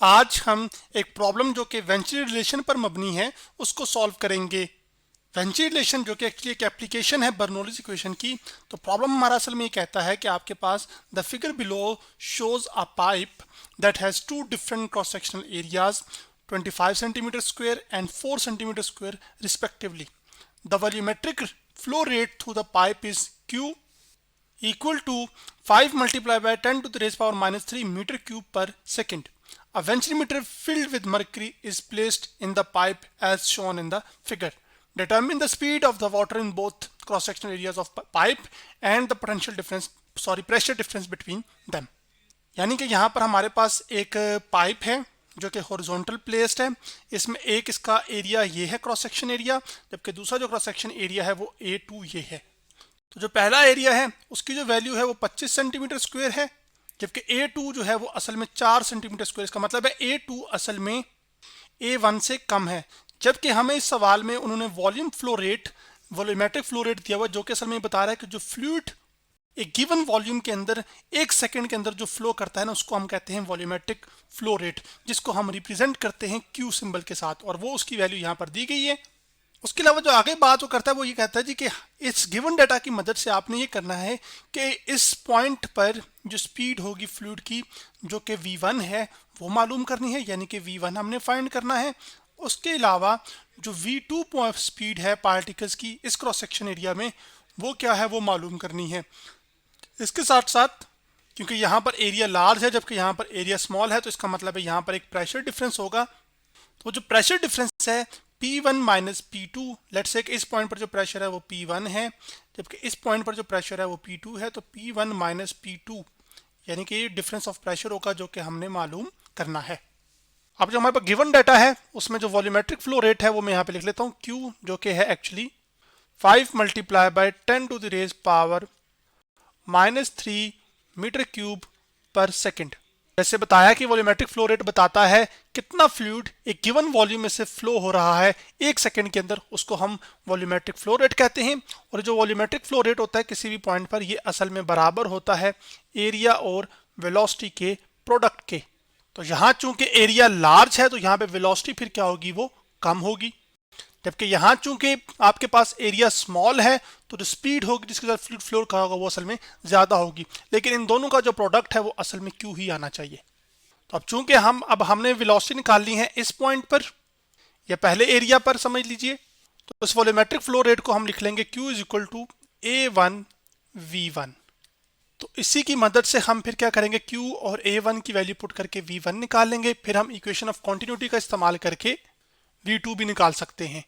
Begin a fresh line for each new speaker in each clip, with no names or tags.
आज हम एक प्रॉब्लम जो कि वेंचुरी रिलेशन पर मबनी है उसको सॉल्व करेंगे। वेंचुरी रिलेशन जो कि एक्चुअली एक एप्लीकेशन है बर्नौलीज इक्वेशन की। तो प्रॉब्लम हमारा असल में ये कहता है कि आपके पास the figure below shows a pipe that has two different cross sectional areas 25 centimetre square and 4 centimetre square respectively. The volumetric flow rate through the pipe is Q equal to 5 multiplied by 10 to the raised power minus 3 meter cube per second. A venturimeter filled with mercury is placed in the pipe as shown in the figure. Determine the speed of the water in both cross-sectional areas of pipe and the pressure difference between them. यानी कि यहाँ पर हमारे पास एक pipe है जो कि horizontal placed है। इसमें एक इसका एरिया ये है क्रॉस सेक्शन एरिया, जबकि दूसरा जो क्रॉस सेक्शन एरिया है वो A2 ये है। तो जो पहला एरिया है उसकी जो वैल्यू है वो 25 सेंटीमीटर स्क्वायर है, जबकि A2 जो है वो असल में 4 सेंटीमीटर स्क्वायर। इसका मतलब है A2 असल में A1 से कम है। जबकि हमें इस सवाल में उन्होंने वॉल्यूमेट्रिक फ्लो रेट दिया हुआ, जो कि असल में बता रहा है कि जो फ्लूइड एक गिवन वॉल्यूम के अंदर 1 सेकंड के अंदर जो फ्लो करता है ना, उसको हम कहते हैं वॉल्यूमेट्रिक फ्लो रेट, जिसको हम रिप्रेजेंट करते हैं Q सिंबल के साथ, और वो उसकी वैल्यू यहाँ पर दी गई है। उसके अलावा जो आगे बात वो करता है वो ये कहता है जी कि इस गिवन डाटा की मदद से आपने ये करना है कि इस पॉइंट पर जो स्पीड होगी फ्लूइड की जो कि V1 है वो मालूम करनी है, यानी कि V1 हमने फाइंड करना है। उसके अलावा जो V2 स्पीड है पार्टिकल्स की इस क्रॉस सेक्शन एरिया में वो क्या है वो मालूम करनी है। इसके साथ साथ क्योंकि यहाँ पर एरिया लार्ज है जबकि यहाँ पर एरिया स्मॉल है, तो इसका मतलब है यहाँ पर एक प्रेशर डिफरेंस होगा। तो जो प्रेशर डिफरेंस है P1 minus P2, let's say इस पॉइंट पर जो प्रेशर है वो P1 है, जबकि इस पॉइंट पर जो प्रेशर है वो P2 है। तो P1 माइनस P2 यानी कि ये डिफरेंस ऑफ प्रेशर होगा जो कि हमने मालूम करना है। अब जो हमारे पास गिवन डाटा है उसमें जो वॉल्यूमेट्रिक फ्लो रेट है वो मैं यहाँ पे लिख लेता हूँ Q, जो कि है actually 5 multiply by 10 to the raise power -3 metre cube per second. जैसे बताया कि वॉल्यूमेट्रिक फ्लो रेट बताता है कितना फ्लूइड एक गिवन वॉल्यूम में से फ्लो हो रहा है 1 सेकंड के अंदर, उसको हम वॉल्यूमेट्रिक फ्लो रेट कहते हैं। और जो वॉल्यूमेट्रिक फ्लो रेट होता है किसी भी पॉइंट पर, ये असल में बराबर होता है एरिया और वेलोसिटी के प्रोडक्ट के। तो यहाँ चूंकि एरिया लार्ज है तो यहाँ पे वेलोसिटी फिर क्या होगी, वो कम होगी, जबकि यहाँ चूंकि आपके पास एरिया स्मॉल है तो जो स्पीड होगी जिसके साथ फ्लूइड फ्लो का होगा वो असल में ज़्यादा होगी। लेकिन इन दोनों का जो प्रोडक्ट है वो असल में Q ही आना चाहिए। तो अब चूंकि हमने वेलोसिटी निकालनी है इस पॉइंट पर या पहले एरिया पर समझ लीजिए, तो इस वॉल्यूमेट्रिक फ्लो रेट को हम लिख लेंगे Q is equal to A1 V1। तो इसी की मदद से हम फिर क्या करेंगे, Q और A1 की वैल्यू पुट करके V1 निकाल लेंगे। फिर हम इक्वेशन ऑफ कॉन्टिन्यूटी का इस्तेमाल करके V2 भी निकाल सकते हैं।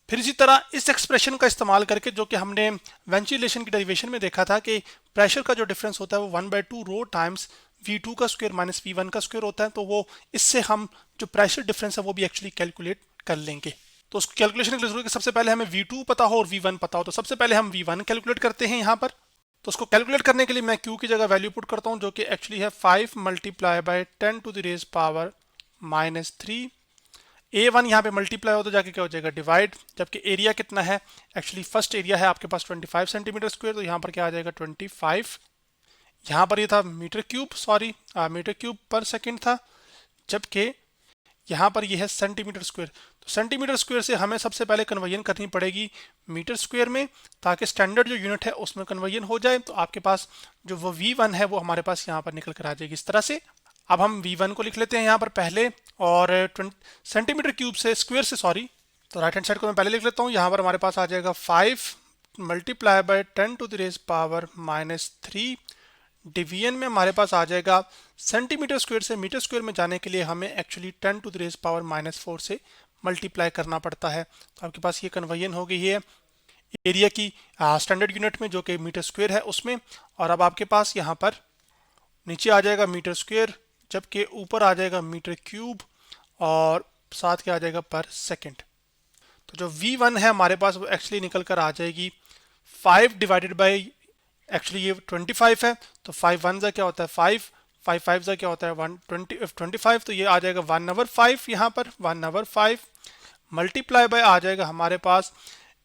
फिर इसी तरह इस एक्सप्रेशन का इस्तेमाल करके जो कि हमने वेंचुरी रिलेशन की डेरिवेशन में देखा था कि प्रेशर का जो डिफरेंस होता है वो 1/2 रो टाइम्स V2 का स्क्वायर माइनस V1 का स्क्वायर होता है, तो वो इससे हम जो प्रेशर डिफरेंस है वो भी एक्चुअली कैलकुलेट कर लेंगे। तो उस कैलकुलेशन के लिए सबसे पहले हमें V2 पता हो और V1 पता हो, तो सबसे पहले हम V1 कैलकुलेट करते हैं यहाँ पर। तो उसको कैलकुलेट करने के लिए मैं Q की जगह वैल्यू पुट करता हूँ जो कि एक्चुअली है 5 multiply by 10 to the raise power -3। A1 यहाँ पे मल्टीप्लाई हो तो जाके क्या हो जाएगा, डिवाइड, जबकि एरिया कितना है, एक्चुअली फर्स्ट एरिया है आपके पास 25 सेंटीमीटर स्क्वायर, तो यहाँ पर क्या आ जाएगा 25। यहाँ पर ये था मीटर क्यूब पर सेकंड था, जबकि यहाँ पर ये है सेंटीमीटर स्क्वायर। तो सेंटीमीटर स्क्वायर से हमें सबसे पहले कन्वर्जन करनी पड़ेगी मीटर स्क्वायर में, ताकि स्टैंडर्ड जो यूनिट है उसमें कन्वर्जन हो जाए। तो आपके पास जो वो V1 है वो हमारे पास यहाँ पर निकल कर आ जाएगी इस तरह से। अब हम V1 को लिख लेते हैं यहाँ पर पहले, और सेंटीमीटर क्यूब से स्क्वायर से तो राइट हैंड साइड को मैं पहले लिख लेता हूँ। यहाँ पर हमारे पास आ जाएगा 5 multiply by 10 to the raise power -3। Division में हमारे पास आ जाएगा सेंटीमीटर स्क्वायर से मीटर स्क्वायर में जाने के लिए हमें actually 10 to the raise power -4 से मल्टीप्लाई करना पड़ता है। तो आपके पास ये कन्वर्जन हो गई है एरिया की स्टैंडर्ड यूनिट में जो कि मीटर स्क्वायर है उसमें। और अब आपके पास यहाँ पर नीचे आ जाएगा मीटर स्क्वायर, जबकि ऊपर आ जाएगा मीटर क्यूब और साथ क्या आ जाएगा पर सेकंड। तो जो V1 है हमारे पास वो एक्चुअली निकल कर आ जाएगी 5 डिवाइडेड बाय, एक्चुअली ये 25 है तो 5 1 क्या होता है 5, 5 5 क्या होता है 25, तो ये आ जाएगा 1/5 यहाँ पर 1/5 मल्टीप्लाई बाय आ जाएगा हमारे पास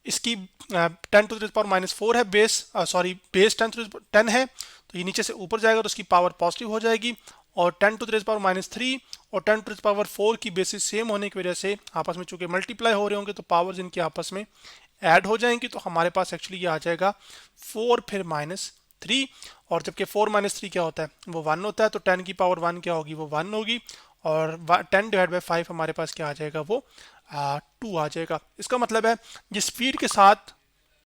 इसकी 10 टू द पावर -4 है बेस 10 है, तो ये नीचे से ऊपर जाएगा तो उसकी पावर पॉजिटिव हो जाएगी, और 10 टू द पावर -3 और 10⁴ की बेसिस सेम होने की वजह से आपस में चूंकि मल्टीप्लाई हो रहे होंगे तो पावर्स इनके आपस में ऐड हो जाएंगी, तो हमारे पास एक्चुअली ये आ जाएगा 4 फिर -3, और जबकि 4 -3 क्या होता है, वो 1 होता है, तो 10⁻1 क्या होगी, वो 1 होगी, और 10/5 हमारे पास क्या आ जाएगा, वो 2 आ जाएगा। इसका मतलब है ये स्पीड के साथ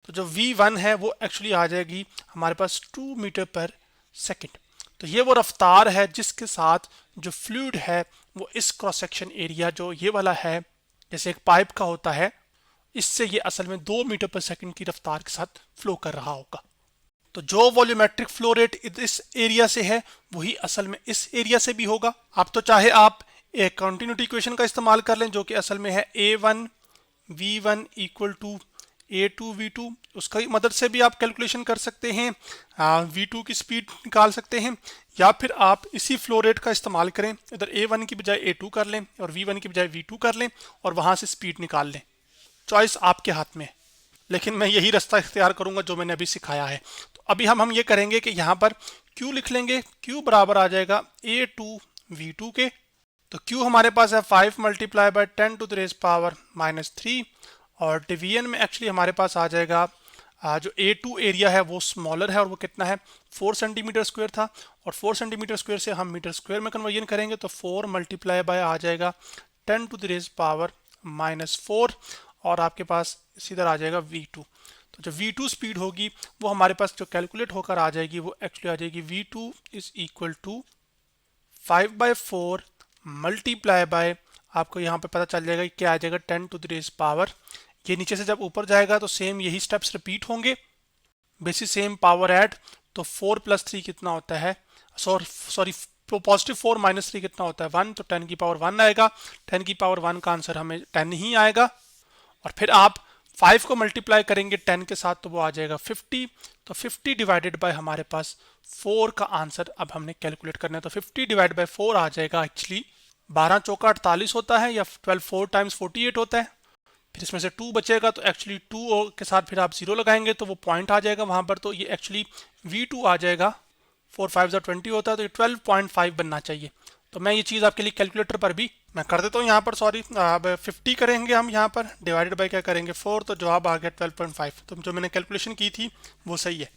तो जो v1 है वो एक्चुअली आ जाएगी हमारे पास 2 मीटर पर सेकेंड। तो ये वो रफ्तार है जिसके साथ जो फ्लूइड है वो इस क्रॉस सेक्शन एरिया जो ये वाला है, जैसे एक पाइप का होता है, इससे ये असल में 2 मीटर पर सेकेंड की रफ्तार के साथ फ्लो कर रहा होगा। तो जो वॉल्यूमेट्रिक फ्लो रेट इस एरिया से है वही असल में इस एरिया से भी होगा। आप तो चाहे आप एक कंटिन्यूटी इक्वेशन का इस्तेमाल कर लें जो कि असल में है a1 v1 equal to a2 v2, उसका मदद से भी आप कैलकुलेशन कर सकते हैं, v2 की स्पीड निकाल सकते हैं, या फिर आप इसी फ्लो रेट का इस्तेमाल करें, इधर a1 की बजाय a2 कर लें और v1 की बजाय v2 कर लें और वहां से स्पीड निकाल लें। चॉइस आपके हाथ में है, लेकिन मैं यही रास्ता इख्तियार करूंगा जो मैंने अभी सिखाया है। तो अभी हम ये करेंगे कि यहाँ पर Q लिख लेंगे। Q बराबर आ जाएगा a2 v2 के। तो Q हमारे पास है 5 × 10⁻³ और डिवीजन में एक्चुअली हमारे पास आ जाएगा जो A2 एरिया है वो स्मॉलर है और वो कितना है 4 सेंटीमीटर स्क्वायर था, और 4 सेंटीमीटर स्क्वायर से हम मीटर स्क्वायर में कन्वर्जन करेंगे तो 4 × आ जाएगा 10⁻⁻⁴, और आपके पास सीधा आ जाएगा v2। तो जो v2 स्पीड होगी वो हमारे पास जो कैलकुलेट होकर आ जाएगी वो एक्चुअली आ जाएगी v2 is equal to 5/4 multiply by, आपको यहाँ पे पता चल जाएगा कि क्या आ जाएगा 10⁻, ये नीचे से जब ऊपर जाएगा तो सेम यही स्टेप्स रिपीट होंगे, बेसिस सेम पावर ऐड, तो 4 + 3 कितना होता है, सॉरी +4 - 3 कितना होता है 1, तो 10⁻1 आएगा। 10⁻1 का आंसर हमें 10 ही आएगा, और फिर आप 5 को मल्टीप्लाई करेंगे 10 के साथ तो वो आ जाएगा 50, तो 50 डिवाइडेड बाय हमारे पास 4 का आंसर अब हमने कैलकुलेट करना है, तो 50 डिवाइड बाय 4 आ जाएगा एक्चुअली 12 चौका 48 होता है, या 12 4 टाइम्स 48 होता है, फिर इसमें से 2 बचेगा तो एक्चुअली 2 के साथ फिर आप 0 लगाएंगे तो वो पॉइंट आ जाएगा वहां पर, तो ये एक्चुअली v2 आ जाएगा, 4 5 20 होता है, तो ये 12.5 बनना चाहिए। तो मैं ये चीज़ आपके लिए कैलकुलेटर पर भी मैं कर देता हूँ यहाँ पर, सॉरी अब 50 करेंगे हम यहाँ पर, डिवाइडेड बाय क्या करेंगे 4, तो जवाब आ गया 12.5। तो जो मैंने कैलकुलेशन की थी वो सही है।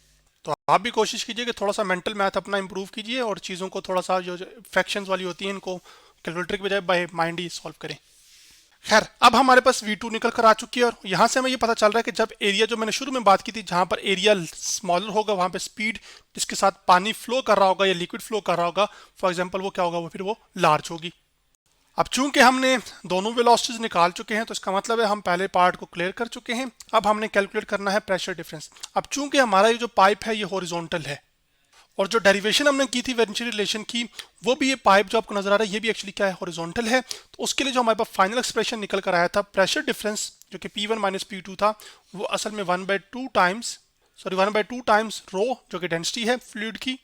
तो आप भी कोशिश कीजिए कि थोड़ा सा मेंटल मैथ अपना इंप्रूव कीजिए और चीज़ों को थोड़ा सा जो फ्रैक्शंस वाली होती हैं इनको कैलकुलेटर की बजाय बाय माइंड ही सॉल्व करें। खैर, अब हमारे पास v2 निकल कर आ चुकी है, और यहाँ से हमें ये पता चल रहा है कि जब एरिया जो मैंने शुरू में बात की थी जहाँ पर एरिया स्मॉलर होगा वहाँ पे स्पीड जिसके साथ पानी फ्लो कर रहा होगा या लिक्विड फ्लो कर रहा होगा, फॉर एग्जांपल वो क्या होगा, वो फिर वो लार्ज होगी। अब चूंकि हमने दोनों वेलोसिटीज निकाल चुके हैं तो इसका मतलब है हम पहले पार्ट को क्लियर कर चुके हैं। अब हमने कैलकुलेट करना है प्रेशर डिफरेंस। अब चूंकि हमारा ये जो पाइप है ये हॉरिजॉन्टल है, और जो डेरिवेशन हमने की थी वेंचुरी रिलेशन की, वो भी ये पाइप जो आपको नजर आ रहा है ये भी एक्चुअली क्या है, हॉरिजॉन्टल है। तो उसके लिए जो हमारे पास फाइनल एक्सप्रेशन निकल कर आया था प्रेशर डिफरेंस जो कि P1 - P2 था, वो असल में 1/2 टाइम्स रो जो कि डेंसिटी है फ्लूइड की,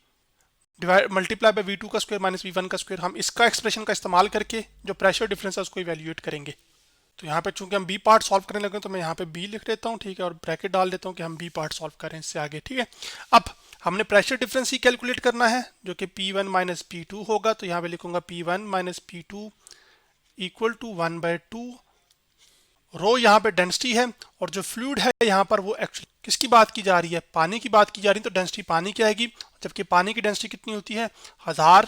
डिवाइड मल्टीप्लाई बाय v2 का स्क्वायर माइनस v1 का स्क्वायर। हम इसका एक्सप्रेशन का इस्तेमाल करके जो प्रेशर डिफरेंस है उसको इवेल्युएट करेंगे। तो यहाँ पे चूंकि हम बी पार्ट सॉल्व करने लगे तो मैं यहाँ पे बी लिख देता हूँ, ठीक है, और ब्रैकेट डाल देता हूँ कि हम बी पार्ट सॉल्व करें इससे आगे, ठीक है। अब हमने प्रेशर डिफरेंस ही कैलकुलेट करना है जो कि P1 - P2 होगा, तो यहाँ पे लिखूंगा P1 - P2 इक्वल टू 1/2 रो, यहाँ पे डेंसिटी है, और जो फ्लूइड है यहाँ पर वो एक्चुअली किसकी बात की जा रही है, पानी की बात की जा रही है, तो डेंसिटी पानी की आएगी, जबकि पानी की डेंसिटी कितनी होती है 1000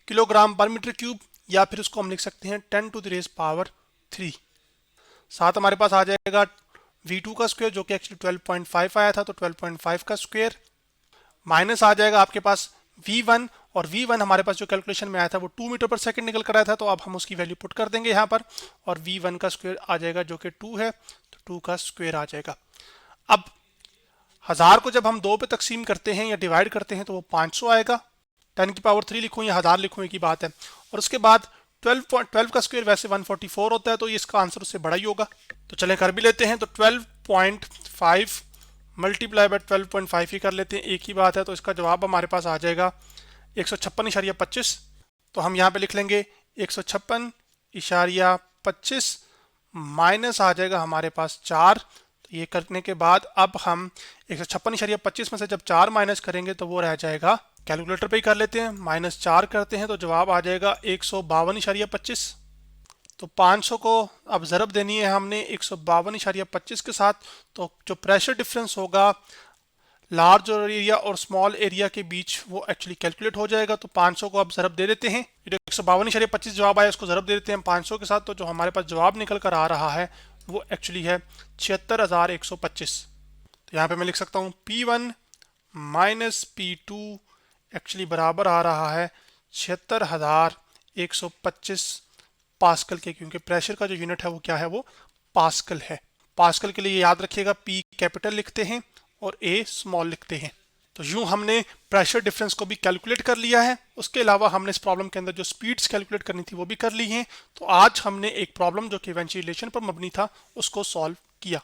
किलोग्राम पर मीटर क्यूब, या फिर उसको हम लिख सकते हैं 10⁻3। साथ हमारे पास आ जाएगा v2 का स्क्वायर जो कि एक्चुअली 12.5 आया था, तो 12.5 का स्क्वायर माइनस आ जाएगा आपके पास v1, और v1 हमारे पास जो कैलकुलेशन में आया था वो 2 मीटर पर सेकंड निकल कर आया था, तो अब हम उसकी वैल्यू पुट कर देंगे यहाँ पर, और v1 का स्क्वायर आ जाएगा जो कि 2 है, तो 2 का स्क्वायर आ जाएगा। अब 1000 को जब हम 2 पे तकसीम करते हैं या डिवाइड करते हैं तो वो 500 आएगा, 10⁻3 लिखूँ या 1000 लिखूँ एक ही बात है, और उसके बाद 12 का स्क्वायर वैसे 144 होता है, तो इसका आंसर उससे बड़ा ही होगा। तो चलें कर भी लेते हैं, तो 12.5 मल्टीप्लाई बाय 12.5 ही कर लेते हैं, एक ही बात है, तो इसका जवाब हमारे पास आ जाएगा 156.25। तो हम यहाँ पे लिख लेंगे 156.25 माइनस आ जाएगा हमारे पास 4। तो ये करने के बाद अब हम 156.25 में से जब 4 माइनस करेंगे तो वो रह जाएगा कैलकुलेटर पे ही कर लेते हैं, -4 करते हैं तो जवाब आ जाएगा 152.25। तो 500 को अब ज़रब देनी है हमने 152.25 के साथ, तो जो प्रेशर डिफरेंस होगा लार्ज एरिया और स्मॉल एरिया के बीच वो एक्चुअली कैलकुलेट हो जाएगा। तो 500 को अब ज़रब दे देते हैं, जो 152.25 जवाब आया उसको ज़रब दे देते हैं 500 के साथ, तो जो हमारे पास जवाब निकल कर आ रहा है वो एक्चुअली है 76,125। तो यहाँ पे मैं लिख सकता हूँ P1 माइनस P2 एक्चुअली बराबर आ रहा है 76,125 पास्कल के, क्योंकि प्रेशर का जो यूनिट है वो क्या है, वो पास्कल है। पास्कल के लिए याद रखिएगा P कैपिटल लिखते हैं और A स्मॉल लिखते हैं। तो यूं हमने प्रेशर डिफरेंस को भी कैलकुलेट कर लिया है। उसके अलावा हमने इस प्रॉब्लम के अंदर जो स्पीड्स कैलकुलेट करनी थी वो भी कर ली हैं। तो आज हमने एक प्रॉब्लम जो कि वेंचुलेशन पर मबनी था उसको सॉल्व किया।